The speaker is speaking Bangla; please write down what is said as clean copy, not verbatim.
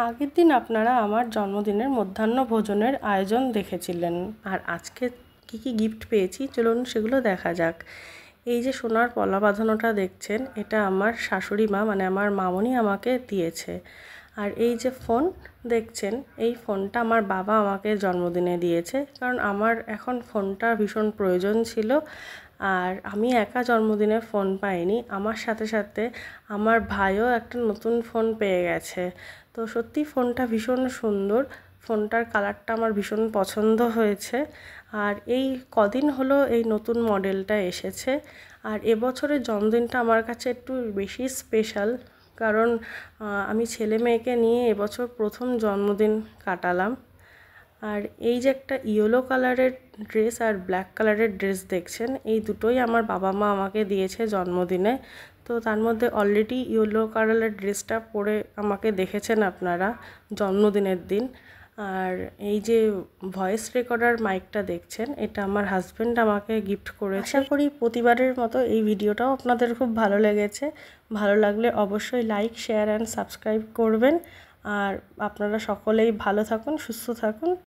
আগের দিন আপনারা আমার জন্মদিনের মধ্যাহ্ন ভোজনের আয়োজন দেখেছিলেন, আর আজকে কি কি গিফট পেয়েছি চলুন সেগুলো দেখা যাক। এই যে সোনার পলা বাঁধানোটা দেখছেন, এটা আমার শাশুড়ি মা মানে আমার মামনি আমাকে দিয়েছে। আর এই যে ফোন দেখছেন, এই ফোনটা আমার বাবা আমাকে জন্মদিনে দিয়েছে, কারণ আমার এখন ফোনটা ভীষণ প্রয়োজন ছিল। আর আমি একা জন্মদিনে ফোন পাইনি, আমার সাথে সাথে আমার ভাইও একটা নতুন ফোন পেয়ে গেছে। তো সত্যি ফোনটা ভীষণ সুন্দর, ফোনটার কালারটা আমার ভীষণ পছন্দ হয়েছে। আর এই কদিন হলো এই নতুন মডেলটা এসেছে। আর এবছরের জন্মদিনটা আমার কাছে একটু বেশি স্পেশাল, কারণ আমি ছেলে মেয়েকে নিয়ে এবছর প্রথম জন্মদিন কাটালাম। আর এই যে একটা ইয়েলো কালারের ড্রেস আর ব্ল্যাক কালারের ড্রেস দেখছেন, এই দুটোই আমার বাবা মা আমাকে দিয়েছে জন্মদিনে। তো তার মধ্যে অলরেডি ইয়েলো কালারের ড্রেসটা পরে আমাকে দেখেছেন আপনারা জন্মদিনের দিন। আর এই যে ভয়েস রেকর্ডার মাইকটা দেখছেন, এটা আমার হাজব্যান্ড আমাকে গিফট করেছে। আশা করি প্রতিবারের মতো এই ভিডিওটাও আপনাদের খুব ভালো লেগেছে। ভালো লাগলে অবশ্যই লাইক, শেয়ার অ্যান্ড সাবস্ক্রাইব করবেন। আর আপনারা সকলেই ভালো থাকুন, সুস্থ থাকুন।